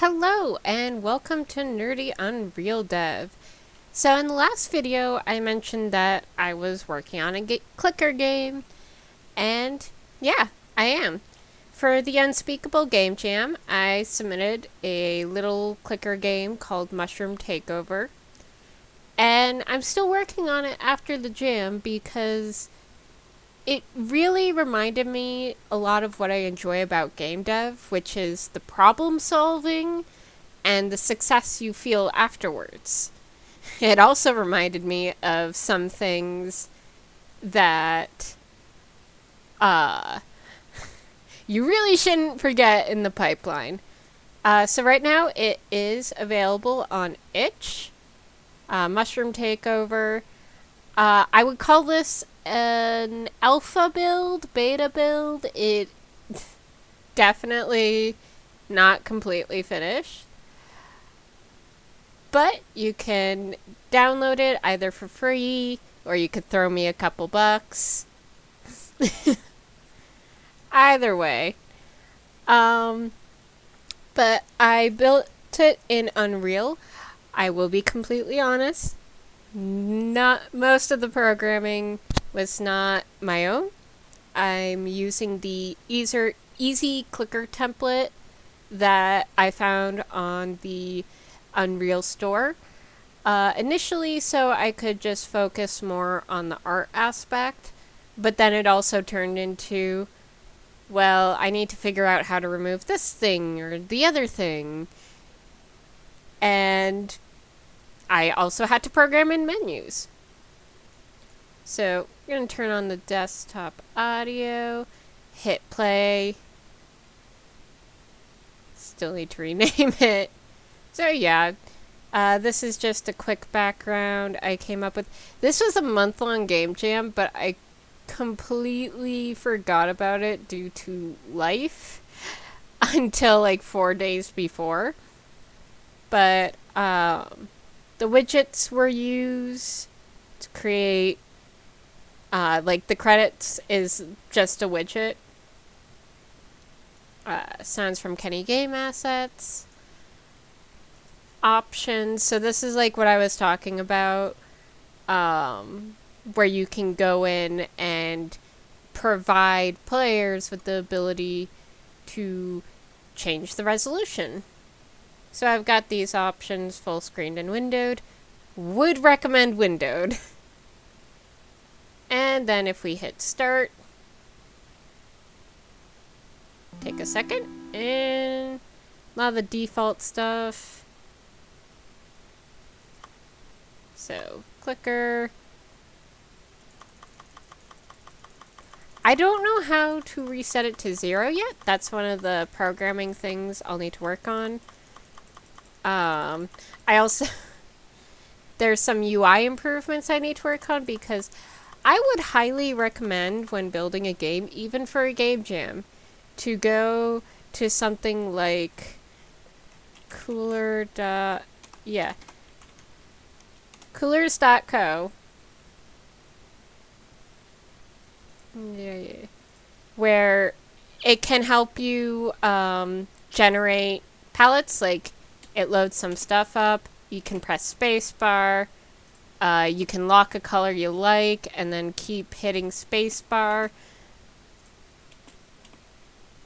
Hello and welcome to Nerdy Unreal Dev. So in the last video I mentioned that I was working on a clicker game, and yeah, I am. For the Unspeakable Game Jam, I submitted a little clicker game called Mushroom Takeover, and I'm still working on it after the jam because it really reminded me a lot of what I enjoy about game dev, which is the problem solving and the success you feel afterwards. It also reminded me of some things that uh, you really shouldn't forget in the pipeline. So right now it is available on itch, Mushroom Takeover. I would call this an alpha build, beta build. It definitely not completely finished. But you can download it either for free or you could throw me a couple bucks. Either way. But I built it in Unreal. I will be completely honest. Not most of the programming was not my own. I'm using the easy clicker template that I found on the Unreal store. Initially, so I could just focus more on the art aspect, but then it also turned into, well, I need to figure out how to remove this thing or the other thing. And I also had to program in menus. So I'm going to turn on the desktop audio, hit play. Still need to rename it. So yeah, this is just a quick background I came up with. This was a month-long game jam, but I completely forgot about it due to life until like 4 days before. But the widgets were used to create, like the credits is just a widget. Sounds from Kenny Game Assets. Options. So this is like what I was talking about, where you can go in and provide players with the ability to change the resolution. So I've got these options, full screen and windowed. Would recommend windowed. And then if we hit start, take a second, and a lot of the default stuff. So, clicker. I don't know how to reset it to 0 yet. That's one of the programming things I'll need to work on. I also... there's some UI improvements I need to work on because I would highly recommend when building a game, even for a game jam, to go to something like coolers.co, where it can help you generate palettes. Like, it loads some stuff up. You can press spacebar. You can lock a color you like and then keep hitting spacebar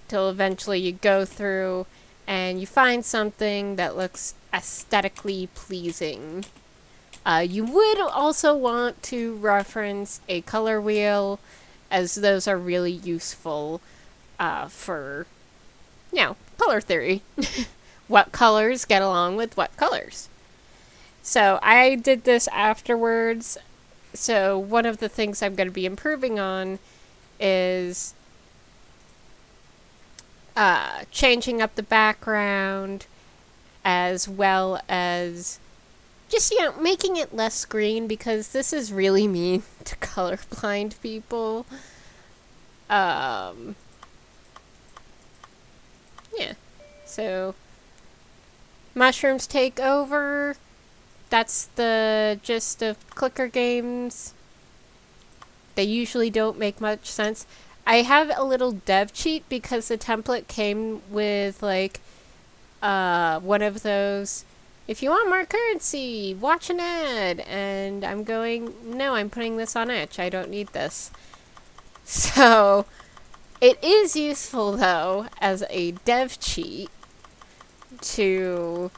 till eventually you go through and you find something that looks aesthetically pleasing. You would also want to reference a color wheel, as those are really useful for, color theory. What colors get along with what colors. So I did this afterwards. So one of the things I'm going to be improving on is changing up the background, as well as just, making it less green, because this is really mean to colorblind people. Yeah. So, mushrooms take over. That's the gist of clicker games. They usually don't make much sense. I have a little dev cheat because the template came with, like, one of those, if you want more currency, watch an ad. And I'm going, no, I'm putting this on itch. I don't need this. So it is useful, though, as a dev cheat to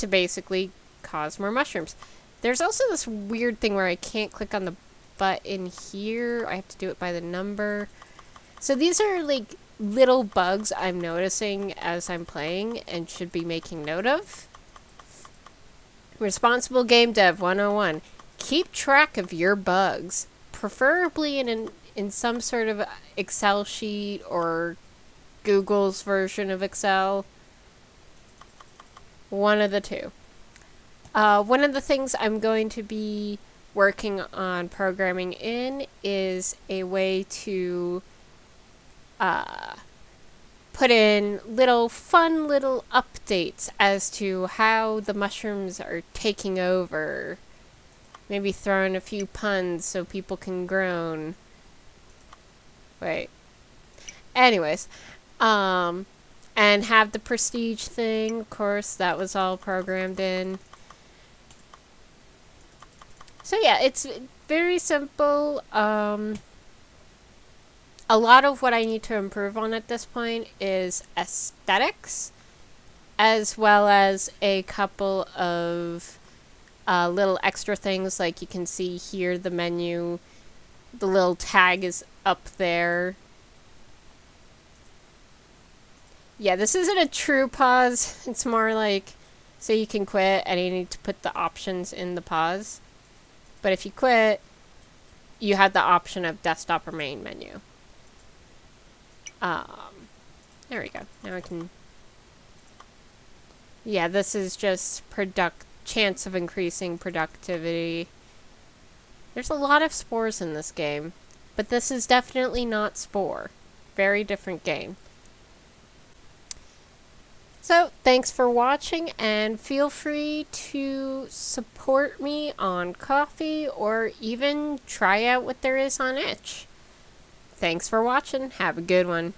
basically cause more mushrooms. There's also this weird thing where I can't click on the button here. I have to do it by the number. So these are like little bugs I'm noticing as I'm playing and should be making note of. Responsible Game Dev 101. Keep track of your bugs, preferably in some sort of Excel sheet or Google's version of Excel. One of the two. One of the things I'm going to be working on programming in is a way to put in fun little updates as to how the mushrooms are taking over. Maybe throw in a few puns so people can groan. Wait. Anyways, and have the prestige thing, of course, that was all programmed in. So yeah, it's very simple. A lot of what I need to improve on at this point is aesthetics, as well as a couple of little extra things. Like you can see here, the menu, the little tag is up there. Yeah, this isn't a true pause. It's more like, so you can quit and you need to put the options in the pause. But if you quit, you have the option of desktop or main menu. There we go. Now I can... Yeah, this is just chance of increasing productivity. There's a lot of spores in this game, but this is definitely not Spore. Very different game. So, thanks for watching, and feel free to support me on Ko-fi or even try out what there is on itch. Thanks for watching. Have a good one.